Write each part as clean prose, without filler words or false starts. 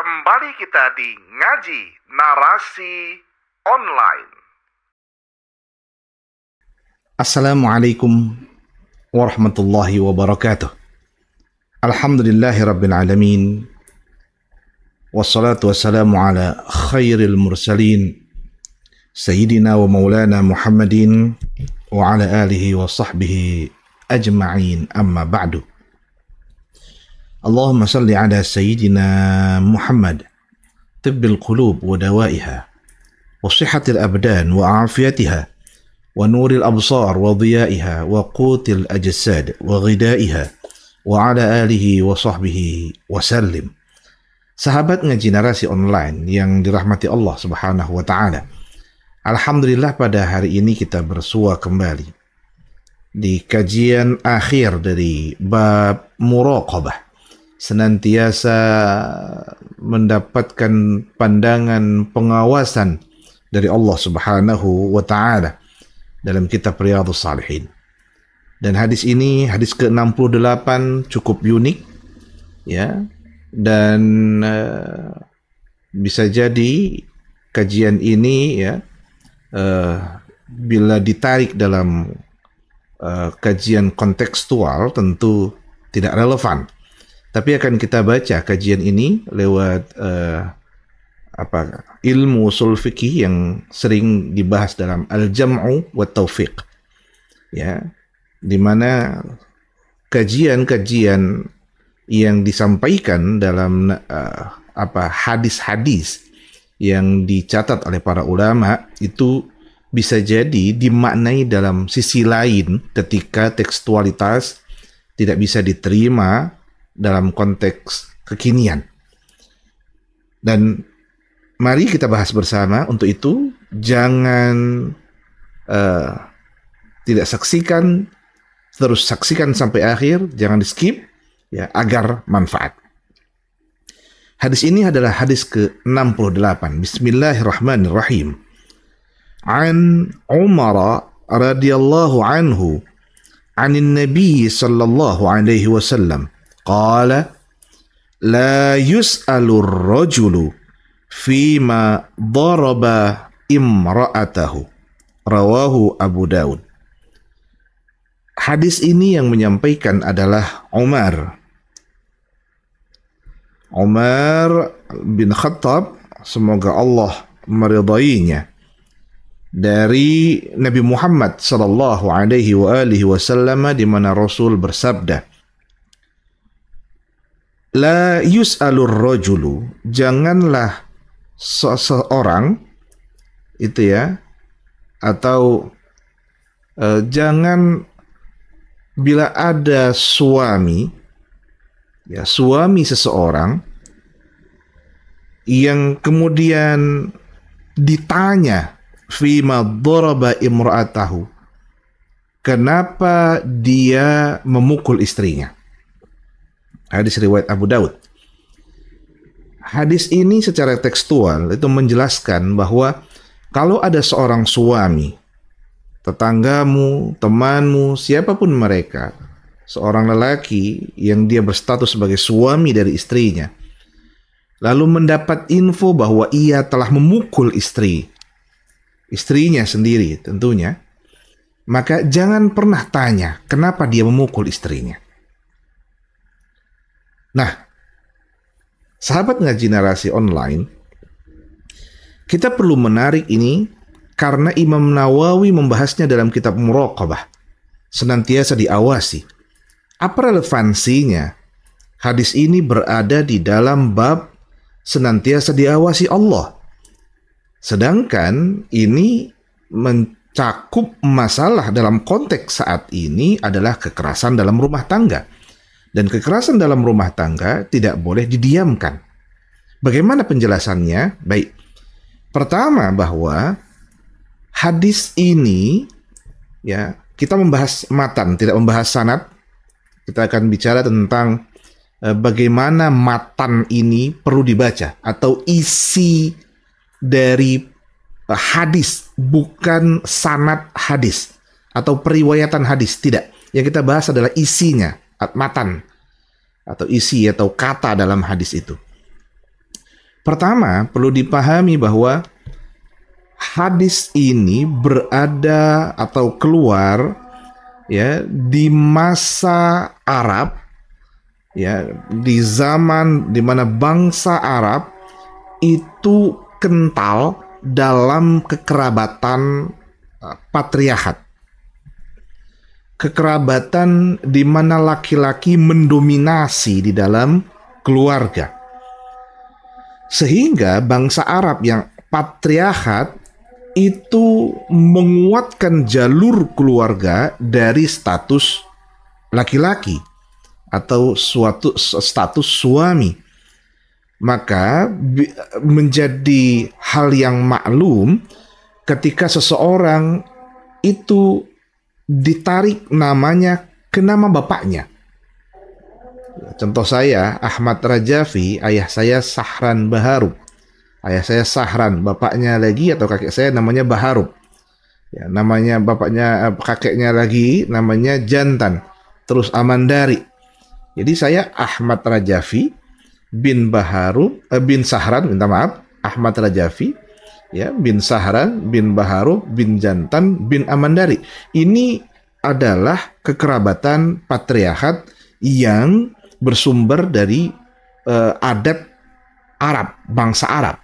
Kembali kita di Ngaji Narasi Online. Assalamualaikum warahmatullahi wabarakatuh. Alhamdulillahi rabbil alamin. Wassalatu wassalamu ala khairil mursalin Sayyidina wa maulana Muhammadin wa ala alihi wa sahbihi ajma'in, amma ba'du. Allahumma salli ala Sayyidina Muhammad tibbil qulub wa dawaiha wa sihhatil abdan wa afiyatiha wa nuril absar wa dhiyaiha wa qutil ajsad wa ghidaiha wa ala alihi wa sahbihi wa sallim. Sahabat Ngaji Narasi Online yang dirahmati Allah Subhanahu wa Ta'ala, alhamdulillah pada hari ini kita bersua kembali di kajian akhir dari bab muraqabah, senantiasa mendapatkan pandangan pengawasan dari Allah Subhanahu wa Ta'ala dalam kitab Riyadhus Shalihin. Dan hadis ini, hadis ke-68, cukup unik ya, dan bisa jadi kajian ini ya, bila ditarik dalam kajian kontekstual tentu tidak relevan. Tapi akan kita baca kajian ini lewat ilmu usul fikih yang sering dibahas dalam al-jam'u wa taufiq ya, di mana kajian-kajian yang disampaikan dalam hadis-hadis yang dicatat oleh para ulama itu bisa jadi dimaknai dalam sisi lain ketika tekstualitas tidak bisa diterima dalam konteks kekinian. Dan mari kita bahas bersama. Untuk itu jangan tidak saksikan, terus saksikan sampai akhir, jangan di skip ya, agar manfaat. Hadis ini adalah hadis ke-68. Bismillahirrahmanirrahim. An Umar radhiyallahu anhu anin Nabi sallallahu alaihi wasallam qala la yus'alu ar-rajulu fima daraba imra'atahu, rawahu Abu Daud. Hadis ini yang menyampaikan adalah Umar bin Khattab, semoga Allah meridainya, dari Nabi Muhammad sallallahu alaihi wasallam, di mana Rasul bersabda, la yus'alur rajulu, janganlah seseorang itu ya, atau jangan bila ada suami seseorang yang kemudian ditanya fima daraba imra'atahu, kenapa dia memukul istrinya. Hadis riwayat Abu Daud. Hadis ini secara tekstual itu menjelaskan bahwa kalau ada seorang suami, tetanggamu, temanmu, siapapun mereka, seorang lelaki yang dia berstatus sebagai suami dari istrinya, lalu mendapat info bahwa ia telah memukul istrinya sendiri tentunya, maka jangan pernah tanya kenapa dia memukul istrinya. Nah, sahabat Ngaji Narasi Online, kita perlu menarik ini karena Imam Nawawi membahasnya dalam kitab Muraqabah, senantiasa diawasi. Apa relevansinya hadis ini berada di dalam bab senantiasa diawasi Allah? Sedangkan ini mencakup masalah dalam konteks saat ini adalah kekerasan dalam rumah tangga. Dan kekerasan dalam rumah tangga tidak boleh didiamkan. Bagaimana penjelasannya? Baik. Pertama, bahwa hadis ini ya, kita membahas matan, tidak membahas sanad. Kita akan bicara tentang bagaimana matan ini perlu dibaca, atau isi dari hadis, bukan sanad hadis atau periwayatan hadis, tidak. Yang kita bahas adalah isinya, matan atau isi atau kata dalam hadis itu. Pertama, perlu dipahami bahwa hadis ini berada atau keluar ya di masa Arab, ya, di zaman di mana bangsa Arab itu kental dalam kekerabatan patriarkat. Kekerabatan di mana laki-laki mendominasi di dalam keluarga. Sehingga bangsa Arab yang patriarkat itu menguatkan jalur keluarga dari status laki-laki atau suatu status suami. Maka menjadi hal yang maklum ketika seseorang itu ditarik namanya ke nama bapaknya. Contoh saya, Ahmad Rajavi, ayah saya Sahran Baharub. Ayah saya Sahran, bapaknya lagi atau kakek saya namanya Baharub. Ya, namanya bapaknya, kakeknya lagi namanya Jantan. Terus Amandari. Jadi saya Ahmad Rajavi bin Baharub, bin Sahran, minta maaf, Ahmad Rajavi, ya, bin Sahran, bin Baharub, bin Jantan, bin Amandari. Ini adalah kekerabatan patriarkat yang bersumber dari adat Arab, bangsa Arab,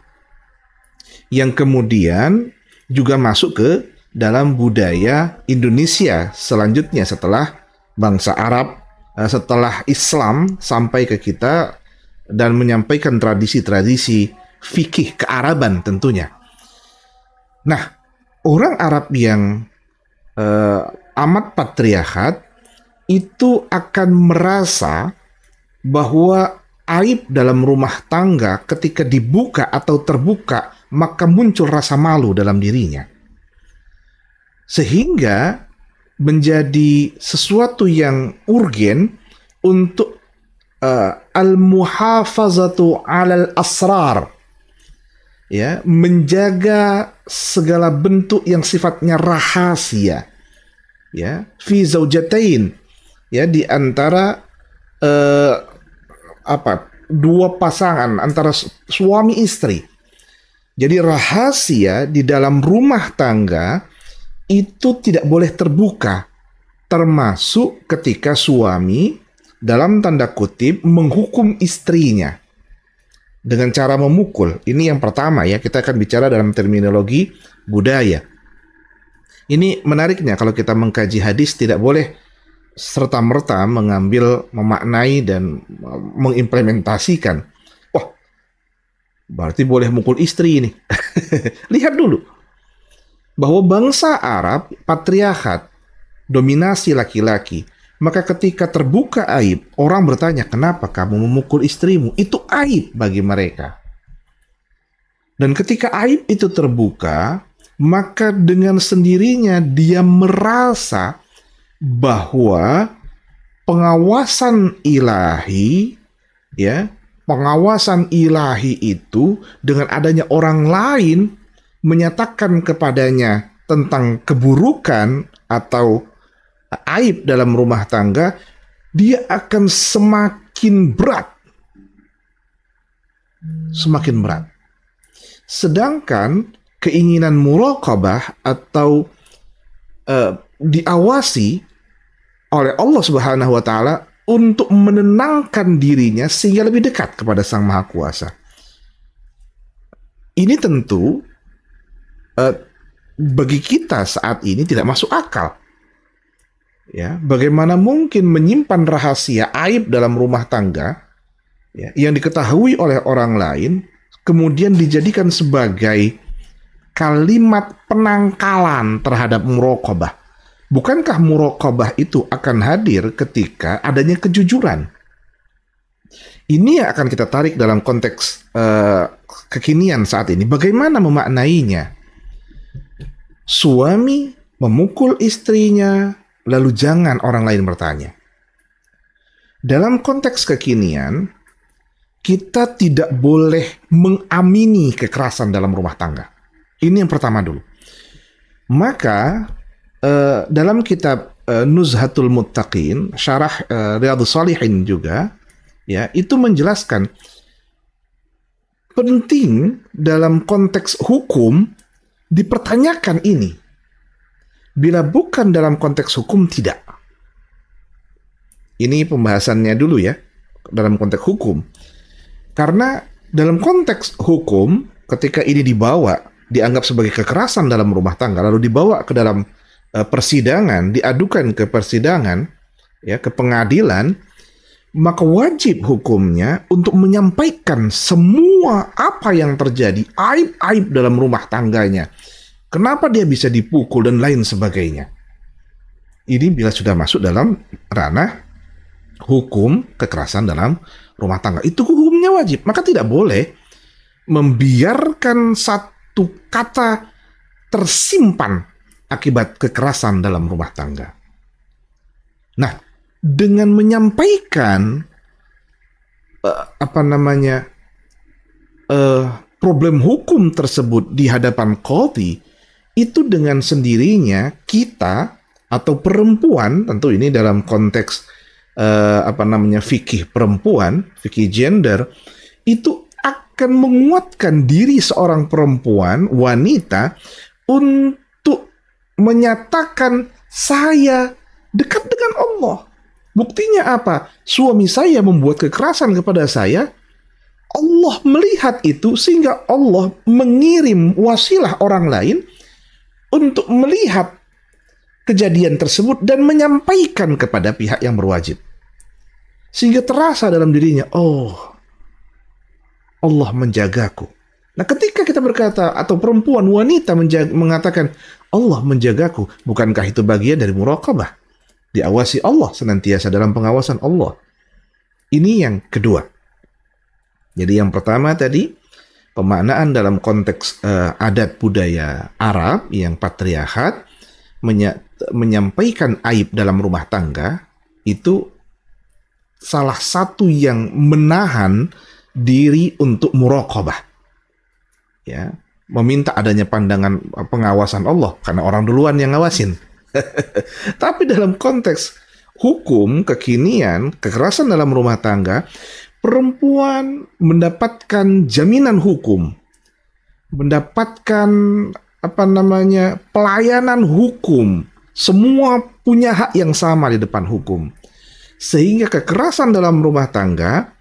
yang kemudian juga masuk ke dalam budaya Indonesia selanjutnya setelah bangsa Arab, setelah Islam sampai ke kita dan menyampaikan tradisi-tradisi fikih kearaban tentunya. Nah, orang Arab yang amat patriarkat itu akan merasa bahwa aib dalam rumah tangga ketika dibuka atau terbuka, maka muncul rasa malu dalam dirinya. Sehingga menjadi sesuatu yang urgen untuk al-muhafazatu 'alal asrar. Ya, menjaga segala bentuk yang sifatnya rahasia. Ya, fi zaujatain. Ya, di antara dua pasangan, antara suami istri. Jadi rahasia di dalam rumah tangga itu tidak boleh terbuka, termasuk ketika suami dalam tanda kutip menghukum istrinya dengan cara memukul. Ini yang pertama ya, kita akan bicara dalam terminologi budaya. Ini menariknya kalau kita mengkaji hadis tidak boleh serta-merta mengambil, memaknai dan mengimplementasikan. Wah, berarti boleh mukul istri ini. Lihat dulu bahwa bangsa Arab patriarkat, dominasi laki-laki. Maka ketika terbuka aib, orang bertanya, kenapa kamu memukul istrimu? Itu aib bagi mereka. Dan ketika aib itu terbuka, maka dengan sendirinya dia merasa bahwa pengawasan ilahi, ya, pengawasan ilahi itu dengan adanya orang lain menyatakan kepadanya tentang keburukan atau aib dalam rumah tangga, dia akan semakin berat. Semakin berat. Sedangkan keinginan muraqabah atau diawasi oleh Allah Subhanahu wa taala untuk menenangkan dirinya sehingga lebih dekat kepada Sang Maha Kuasa. Ini tentu bagi kita saat ini tidak masuk akal. Ya, bagaimana mungkin menyimpan rahasia aib dalam rumah tangga, ya, yang diketahui oleh orang lain kemudian dijadikan sebagai kalimat penangkalan terhadap muraqabah. Bukankah muraqabah itu akan hadir ketika adanya kejujuran? Ini yang akan kita tarik dalam konteks kekinian saat ini. Bagaimana memaknainya? Suami memukul istrinya, lalu jangan orang lain bertanya. Dalam konteks kekinian, kita tidak boleh mengamini kekerasan dalam rumah tangga. Ini yang pertama dulu. Maka dalam kitab Nuzhatul Muttaqin, syarah Riyadhus Shalihin juga, ya, itu menjelaskan penting dalam konteks hukum dipertanyakan ini. Bila bukan dalam konteks hukum, tidak. Ini pembahasannya dulu ya, dalam konteks hukum. Karena dalam konteks hukum, ketika ini dianggap sebagai kekerasan dalam rumah tangga, lalu dibawa ke dalam persidangan, diadukan ke persidangan, ya, ke pengadilan, maka wajib hukumnya untuk menyampaikan semua apa yang terjadi, aib-aib dalam rumah tangganya. Kenapa dia bisa dipukul dan lain sebagainya. Ini bila sudah masuk dalam ranah hukum kekerasan dalam rumah tangga. Itu hukumnya wajib. Maka tidak boleh membiarkan satu kata tersimpan akibat kekerasan dalam rumah tangga. Nah, dengan menyampaikan problem hukum tersebut di hadapan qadhi, itu dengan sendirinya kita atau perempuan, tentu ini dalam konteks fikih perempuan, fikih gender, itu akan menguatkan diri seorang perempuan, wanita, untuk menyatakan saya dekat dengan Allah. Buktinya apa? Suami saya membuat kekerasan kepada saya, Allah melihat itu sehingga Allah mengirim wasilah orang lain untuk melihat kejadian tersebut dan menyampaikan kepada pihak yang berwajib. Sehingga terasa dalam dirinya, oh, Allah menjagaku. Nah, ketika kita berkata, atau perempuan, wanita mengatakan, Allah menjagaku, bukankah itu bagian dari muraqabah? Diawasi Allah, senantiasa dalam pengawasan Allah. Ini yang kedua. Jadi yang pertama tadi, pemaknaan dalam konteks adat budaya Arab yang patriarkat, menyampaikan aib dalam rumah tangga, itu salah satu yang menahan diri untuk muraqabah. Ya, meminta adanya pandangan pengawasan Allah, karena orang duluan yang ngawasin. Tapi dalam konteks hukum kekinian, kekerasan dalam rumah tangga, perempuan mendapatkan jaminan hukum, mendapatkan pelayanan hukum, semua punya hak yang sama di depan hukum. Sehingga kekerasan dalam rumah tangga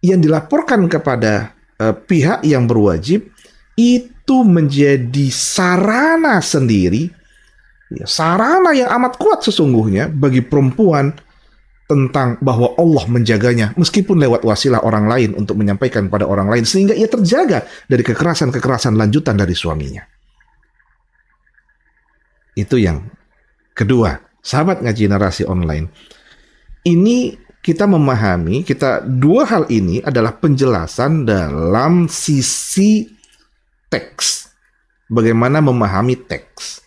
yang dilaporkan kepada pihak yang berwajib itu menjadi sarana sendiri, sarana yang amat kuat sesungguhnya bagi perempuan tentang bahwa Allah menjaganya meskipun lewat wasilah orang lain untuk menyampaikan pada orang lain, sehingga ia terjaga dari kekerasan-kekerasan lanjutan dari suaminya. Itu yang kedua, sahabat ngaji narasi online. Ini kita memahami, dua hal ini adalah penjelasan dalam sisi teks. Bagaimana memahami teks.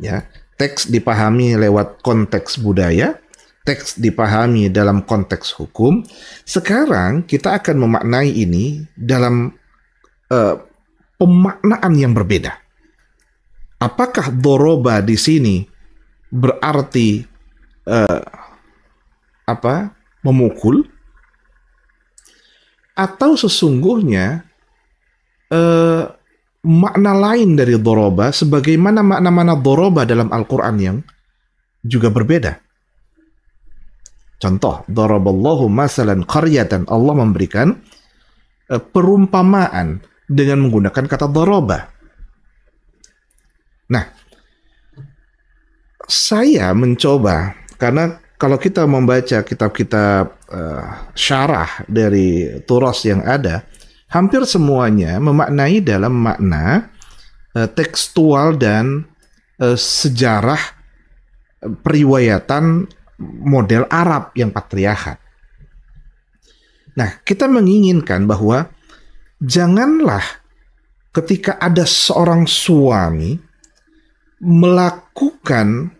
Ya, teks dipahami lewat konteks budaya, teks dipahami dalam konteks hukum. Sekarang kita akan memaknai ini dalam pemaknaan yang berbeda. Apakah doroba di sini berarti memukul, atau sesungguhnya makna lain dari doroba, sebagaimana makna-makna doroba dalam Al-Quran yang juga berbeda. Contoh, daraballahu masalan qaryatan, Allah memberikan perumpamaan dengan menggunakan kata doroba. Nah, saya mencoba, karena kalau kita membaca kitab-kitab syarah dari turas yang ada, hampir semuanya memaknai dalam makna tekstual dan sejarah periwayatan model Arab yang patriarkat. Nah, kita menginginkan bahwa janganlah ketika ada seorang suami melakukan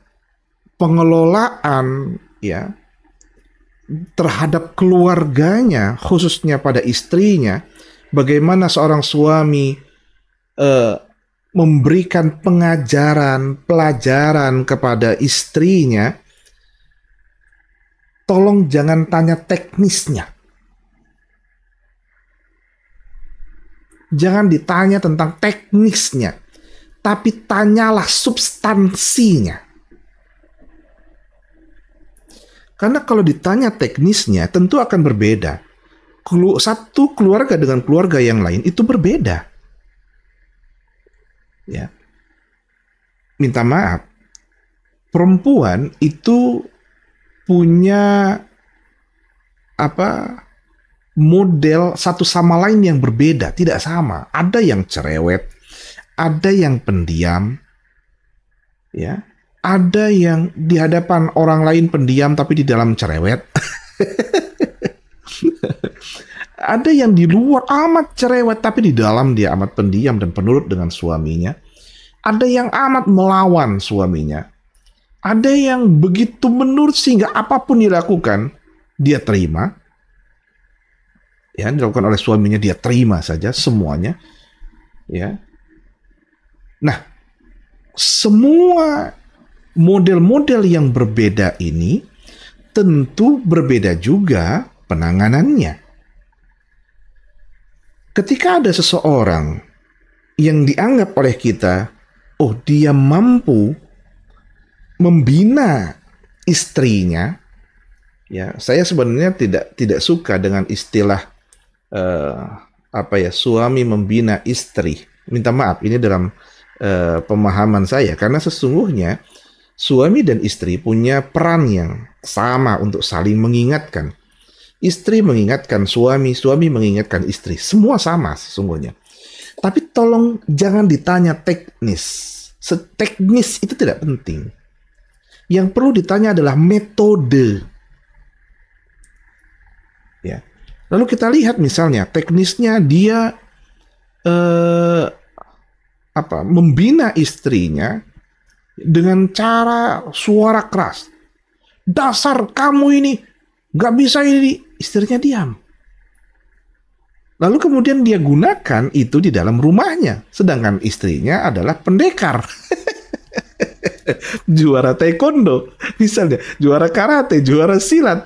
pengelolaan ya terhadap keluarganya, khususnya pada istrinya, bagaimana seorang suami memberikan pelajaran kepada istrinya. Tolong jangan tanya teknisnya. Jangan ditanya tentang teknisnya, tapi tanyalah substansinya. Karena kalau ditanya teknisnya, tentu akan berbeda. Satu keluarga dengan keluarga yang lain itu berbeda. Ya. Minta maaf, perempuan itu punya model satu sama lain yang berbeda, tidak sama. Ada yang cerewet, ada yang pendiam, ya. Ada yang di hadapan orang lain pendiam tapi di dalam cerewet. Ada yang di luar amat cerewet tapi di dalam dia amat pendiam dan penurut dengan suaminya. Ada yang amat melawan suaminya. Ada yang begitu menurut sehingga apapun dilakukan dia terima. Ya, dilakukan oleh suaminya dia terima saja semuanya. Ya. Nah, semua model-model yang berbeda ini tentu berbeda juga penanganannya. Ketika ada seseorang yang dianggap oleh kita, oh dia mampu membina istrinya, ya saya sebenarnya tidak suka dengan istilah suami membina istri. Minta maaf, ini dalam pemahaman saya, karena sesungguhnya suami dan istri punya peran yang sama untuk saling mengingatkan. Istri mengingatkan suami, suami mengingatkan istri. Semua sama sesungguhnya. Tapi tolong jangan ditanya teknis. Teknis itu tidak penting. Yang perlu ditanya adalah metode. Ya. Lalu kita lihat misalnya teknisnya dia membina istrinya dengan cara suara keras. Dasar kamu ini, gak bisa ini. Istrinya diam. Lalu kemudian dia gunakan itu di dalam rumahnya. Sedangkan istrinya adalah pendekar. Juara taekwondo. Misalnya, juara karate, juara silat.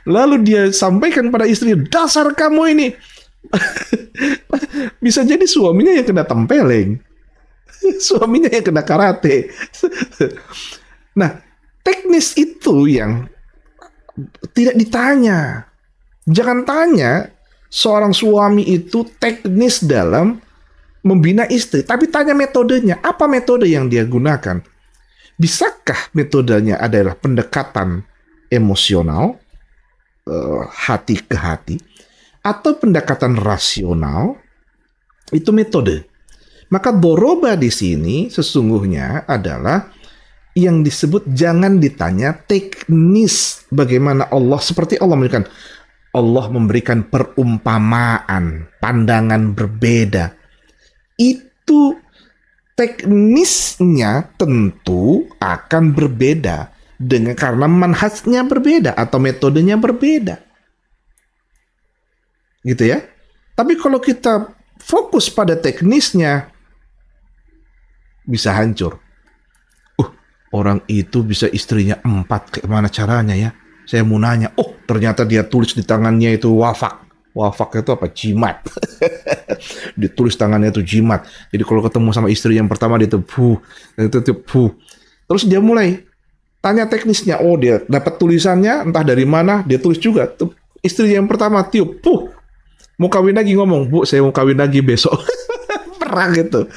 Lalu dia sampaikan pada istri, dasar kamu ini. Bisa jadi suaminya yang kena tempeleng. Suaminya yang kena karate. Nah, teknis itu yang tidak ditanya. Jangan tanya seorang suami itu teknis dalam membina istri, tapi tanya metodenya. Apa metode yang dia gunakan? Bisakah metodenya adalah pendekatan emosional, hati ke hati, atau pendekatan rasional? Itu metode. Maka doroba di sini sesungguhnya adalah yang disebut jangan ditanya teknis bagaimana Allah, seperti Allah memberikan perumpamaan, pandangan berbeda. Itu teknisnya tentu akan berbeda karena manhajnya berbeda atau metodenya berbeda. Gitu ya. Tapi kalau kita fokus pada teknisnya, bisa hancur. Orang itu bisa istrinya 4, kayak mana caranya ya? Saya mau nanya, ternyata dia tulis di tangannya itu wafak. Wafak itu apa? Jimat. Ditulis tangannya itu jimat. Jadi kalau ketemu sama istri yang pertama dia tuh Terus dia mulai tanya teknisnya. Oh, dia dapat tulisannya entah dari mana, dia tulis juga. Istri yang pertama tiup, mau kawin lagi, ngomong, Bu, saya mau kawin lagi besok. Perang gitu.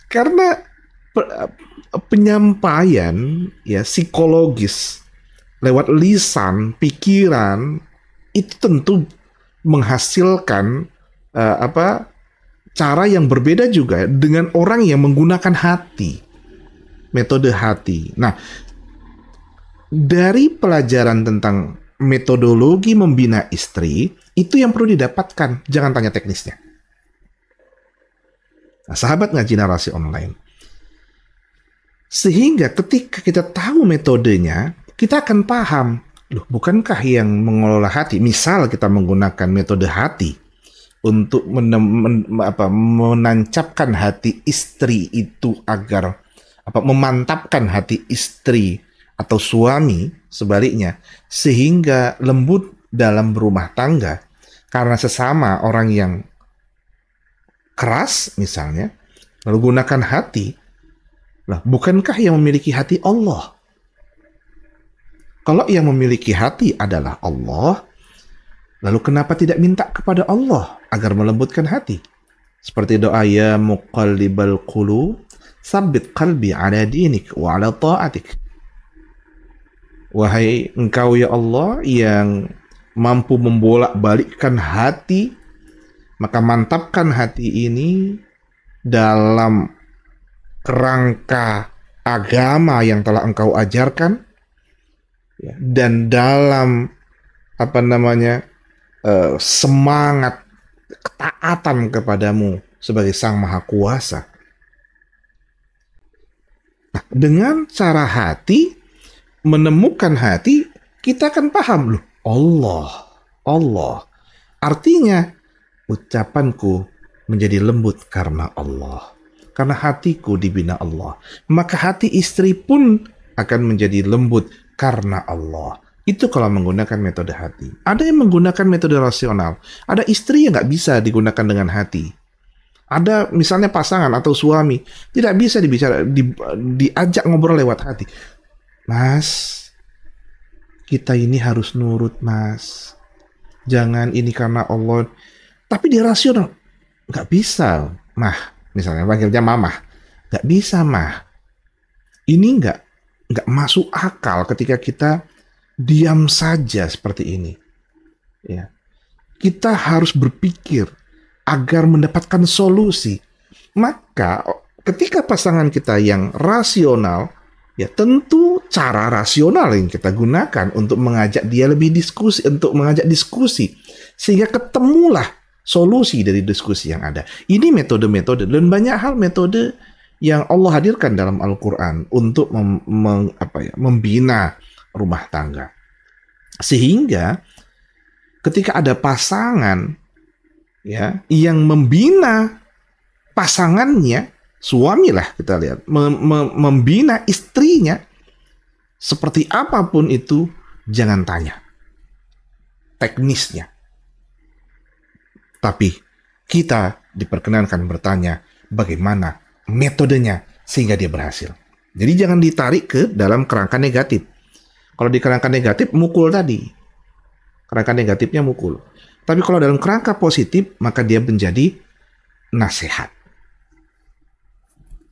Karena penyampaian ya psikologis lewat lisan, pikiran itu tentu menghasilkan cara yang berbeda juga dengan orang yang menggunakan hati, metode hati. Nah, dari pelajaran tentang metodologi membina istri itu yang perlu didapatkan, jangan tanya teknisnya. Nah, sahabat ngaji narasi online, sehingga ketika kita tahu metodenya, kita akan paham, loh, bukankah yang mengelola hati, misal kita menggunakan metode hati untuk menancapkan hati istri itu agar memantapkan hati istri atau suami sebaliknya sehingga lembut dalam berumah tangga, karena sesama orang yang keras misalnya, lalu gunakan hati. Lah, bukankah yang memiliki hati Allah? Kalau yang memiliki hati adalah Allah, lalu kenapa tidak minta kepada Allah agar melembutkan hati? Seperti doa ya muqallibal qulub, tsabbit qalbi ala dinik wa ala ta'atik. Wahai engkau ya Allah yang mampu membolak-balikkan hati, maka mantapkan hati ini dalam kerangka agama yang telah engkau ajarkan, ya, dan dalam semangat ketaatan kepadamu sebagai Sang Maha Kuasa. Nah, dengan cara hati, menemukan hati, kita akan paham loh, Allah. Artinya, ucapanku menjadi lembut karena Allah. Karena hatiku dibina Allah. Maka hati istri pun akan menjadi lembut karena Allah. Itu kalau menggunakan metode hati. Ada yang menggunakan metode rasional. Ada istri yang nggak bisa digunakan dengan hati. Ada misalnya pasangan atau suami tidak bisa diajak ngobrol lewat hati. Mas, kita ini harus nurut, Mas. Jangan ini karena Allah. Tapi dia rasional. Nggak bisa, Mah. Misalnya panggilnya Mamah. Nggak bisa, Mah. Ini nggak masuk akal ketika kita diam saja seperti ini. Ya. Kita harus berpikir agar mendapatkan solusi. Maka ketika pasangan kita yang rasional, ya tentu cara rasional yang kita gunakan untuk mengajak dia lebih diskusi, untuk mengajak diskusi, sehingga ketemulah solusi dari diskusi yang ada. Ini metode-metode dan banyak hal metode yang Allah hadirkan dalam Al-Quran untuk membina rumah tangga. Sehingga ketika ada pasangan ya yang membina pasangannya, suami lah kita lihat, membina istrinya, seperti apapun itu, jangan tanya teknisnya. Tapi kita diperkenankan bertanya bagaimana metodenya sehingga dia berhasil. Jadi jangan ditarik ke dalam kerangka negatif. Kalau di kerangka negatif, mukul tadi. Kerangka negatifnya mukul. Tapi kalau dalam kerangka positif, maka dia menjadi nasihat.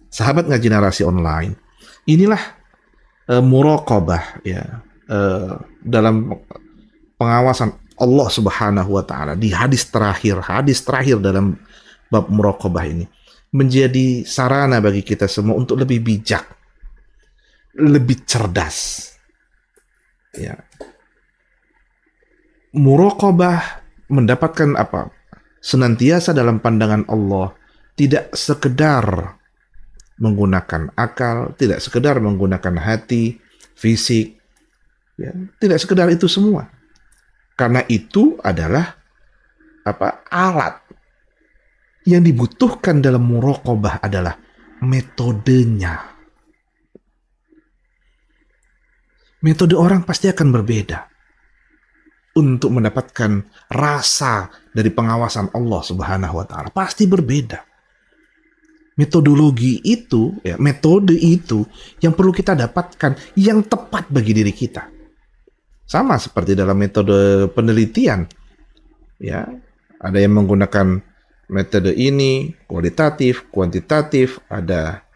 Sahabat ngaji narasi online, inilah muraqabah ya, dalam pengawasan Allah Subhanahu wa taala di hadis terakhir dalam bab muraqabah ini menjadi sarana bagi kita semua untuk lebih bijak, lebih cerdas. Ya. Muraqabah mendapatkan apa? Senantiasa dalam pandangan Allah, tidak sekedar menggunakan akal, tidak sekedar menggunakan hati, fisik, ya, tidak sekedar itu semua. Karena itu adalah alat yang dibutuhkan dalam muraqabah adalah metodenya. Metode orang pasti akan berbeda untuk mendapatkan rasa dari pengawasan Allah Subhanahu wa taala, pasti berbeda. Metodologi itu, ya, metode itu yang perlu kita dapatkan yang tepat bagi diri kita. Sama seperti dalam metode penelitian, ya, ada yang menggunakan metode ini kualitatif, kuantitatif, ada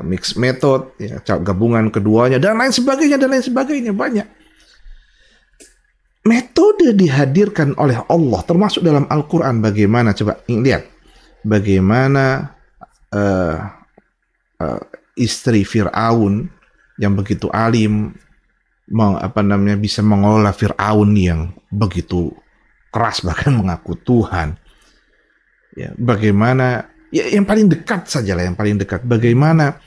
mixed method, ya, gabungan keduanya dan lain sebagainya banyak. Metode dihadirkan oleh Allah termasuk dalam Al-Quran. Bagaimana coba lihat bagaimana istri Fir'aun yang begitu alim bisa mengelola Fir'aun yang begitu keras bahkan mengaku Tuhan. Ya, bagaimana ya, yang paling dekat sajalah yang paling dekat. Bagaimana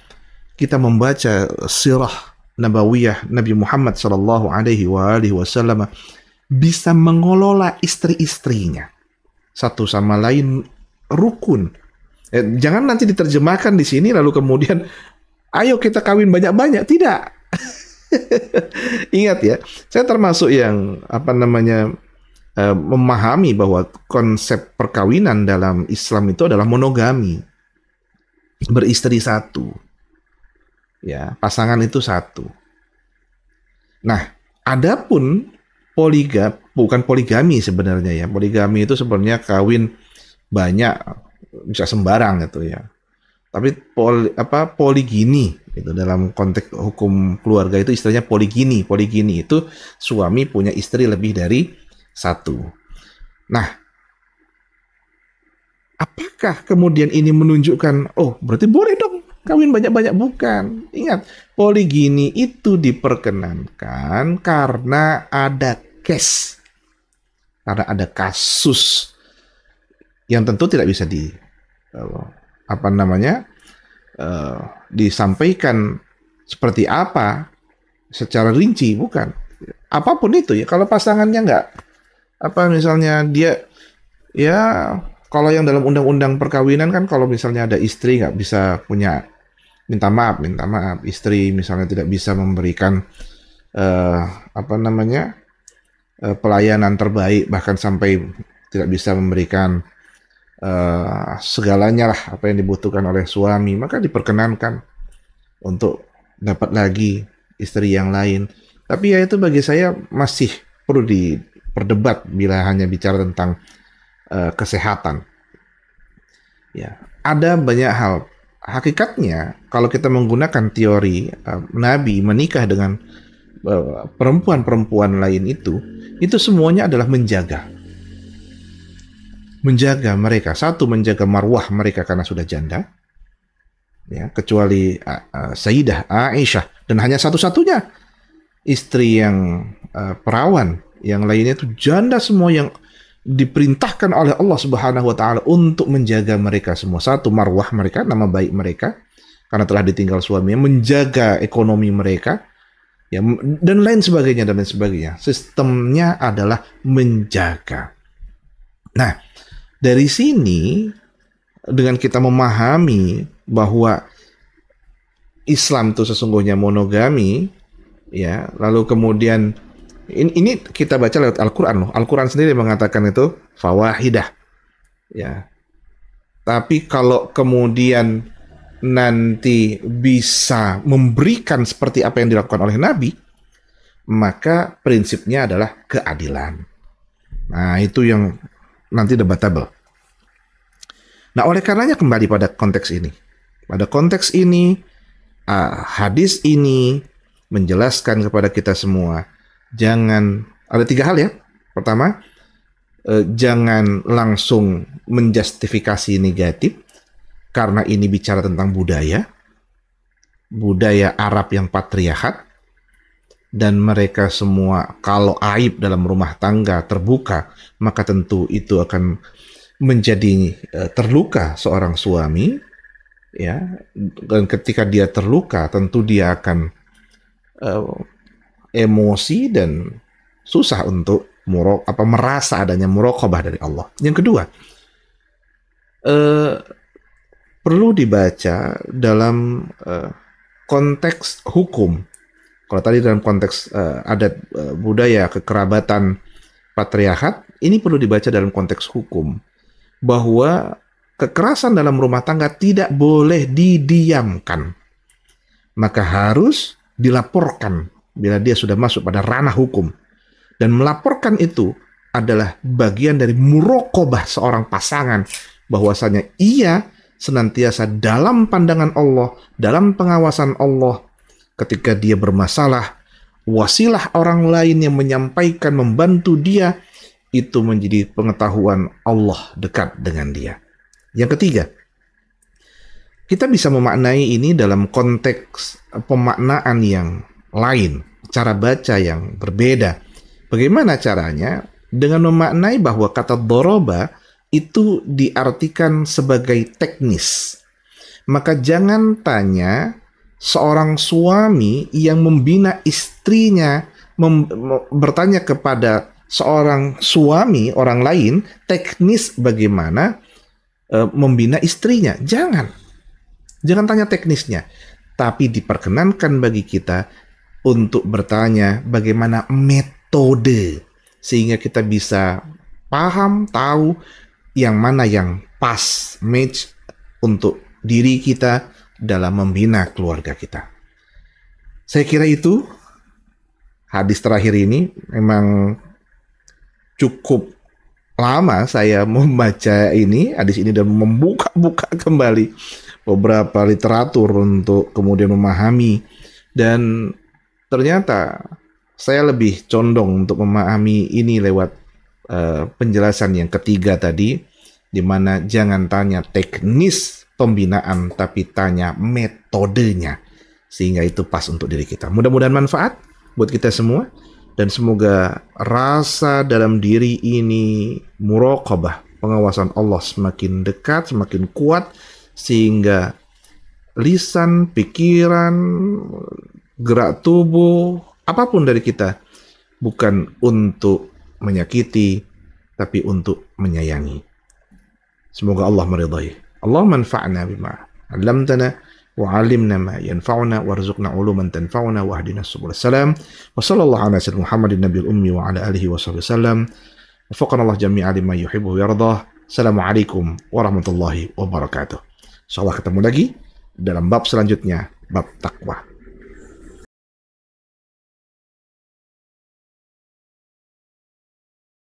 kita membaca sirah nabawiyah Nabi Muhammad sallallahu alaihi wasallam bisa mengelola istri-istrinya satu sama lain rukun. Jangan nanti diterjemahkan di sini lalu kemudian ayo kita kawin banyak-banyak, tidak. Ingat ya, saya termasuk yang memahami bahwa konsep perkawinan dalam Islam itu adalah monogami, beristri satu, ya, pasangan itu satu. Nah, adapun bukan poligami sebenarnya ya. Poligami itu sebenarnya kawin banyak, bisa sembarang gitu ya. Tapi poligini itu dalam konteks hukum keluarga itu istilahnya poligini. Poligini itu suami punya istri lebih dari satu. Nah, apakah kemudian ini menunjukkan, oh berarti boleh dong kawin banyak-banyak? Bukan. Ingat, poligini itu diperkenankan karena ada case, karena ada kasus yang tentu tidak bisa disampaikan seperti apa secara rinci, bukan. Apapun itu ya, kalau pasangannya nggak, misalnya dia, ya kalau yang dalam undang-undang perkawinan kan, kalau misalnya ada istri nggak bisa punya, minta maaf, istri misalnya tidak bisa memberikan pelayanan terbaik, bahkan sampai tidak bisa memberikan segalanya lah apa yang dibutuhkan oleh suami, maka diperkenankan untuk dapat lagi istri yang lain. Tapi ya itu bagi saya masih perlu diperdebat bila hanya bicara tentang kesehatan. Ya, ada banyak hal. Hakikatnya kalau kita menggunakan teori Nabi menikah dengan perempuan-perempuan lain itu semuanya adalah menjaga mereka. Satu, menjaga marwah mereka karena sudah janda, ya, kecuali Sayyidah Aisyah, dan hanya satu-satunya istri yang perawan. Yang lainnya itu janda semua yang diperintahkan oleh Allah Subhanahu wa Ta'ala untuk menjaga mereka semua. Satu, marwah mereka, nama baik mereka karena telah ditinggal suaminya, menjaga ekonomi mereka, ya, dan lain sebagainya. Sistemnya adalah menjaga. Nah, dari sini dengan kita memahami bahwa Islam itu sesungguhnya monogami, ya, lalu kemudian ini kita baca lewat Al-Quran loh. Al-Quran sendiri mengatakan itu fawahidah, ya. Tapi kalau kemudian nanti bisa memberikan seperti apa yang dilakukan oleh Nabi, maka prinsipnya adalah keadilan. Nah, itu yang nanti debatable. Nah, oleh karenanya kembali pada konteks ini. Pada konteks ini, hadis ini menjelaskan kepada kita semua, jangan, ada 3 hal ya. Pertama, jangan langsung menjustifikasi negatif, karena ini bicara tentang budaya Arab yang patriarkat, dan mereka semua kalau aib dalam rumah tangga terbuka, maka tentu itu akan menjadi terluka seorang suami, ya. Dan ketika dia terluka, tentu dia akan emosi dan susah untuk merasa adanya muraqabah dari Allah. Yang kedua, perlu dibaca dalam konteks hukum. Kalau tadi dalam konteks adat, budaya, kekerabatan, patriarkat, ini perlu dibaca dalam konteks hukum, bahwa kekerasan dalam rumah tangga tidak boleh didiamkan, maka harus dilaporkan bila dia sudah masuk pada ranah hukum. Dan melaporkan itu adalah bagian dari muraqabah seorang pasangan, bahwasanya ia senantiasa dalam pandangan Allah, dalam pengawasan Allah. Ketika dia bermasalah, wasilah orang lain yang menyampaikan, membantu dia, itu menjadi pengetahuan Allah dekat dengan dia. Yang ketiga, kita bisa memaknai ini dalam konteks pemaknaan yang lain, cara baca yang berbeda. Bagaimana caranya? Dengan memaknai bahwa kata doroba itu diartikan sebagai teknis. Maka jangan tanya seorang suami yang membina istrinya, bertanya kepada seorang suami orang lain teknis bagaimana membina istrinya. Jangan tanya teknisnya, tapi diperkenankan bagi kita untuk bertanya bagaimana metode sehingga kita bisa paham, tahu yang mana yang pas, match untuk diri kita dalam membina keluarga kita. Saya kira itu hadis terakhir ini memang cukup lama saya membaca hadis ini dan membuka-buka kembali beberapa literatur untuk kemudian memahami, dan ternyata saya lebih condong untuk memahami ini lewat penjelasan yang ketiga tadi, di mana jangan tanya teknis pembinaan tapi tanya metodenya, sehingga itu pas untuk diri kita. Mudah-mudahan manfaat buat kita semua, dan semoga rasa dalam diri ini muraqabah, pengawasan Allah semakin dekat, semakin kuat, sehingga lisan, pikiran, gerak tubuh, apapun dari kita bukan untuk menyakiti, tapi untuk menyayangi. Semoga Allah meridai. Allah manfa'na bima 'allamtana wa 'allimna ma yanfa'una warzuqna 'uluman tanfa'una wa hdina subul salam. Wa sallallahu ala sayyidina Muhammadin nabiyil ummi wa ala alihi wa sahbihi wasallam. Wafaqana Allah jami'a lima yuhibbu wa yardah. Assalamualaikum warahmatullahi wabarakatuh. Insyaallah ketemu lagi dalam bab selanjutnya, bab takwa.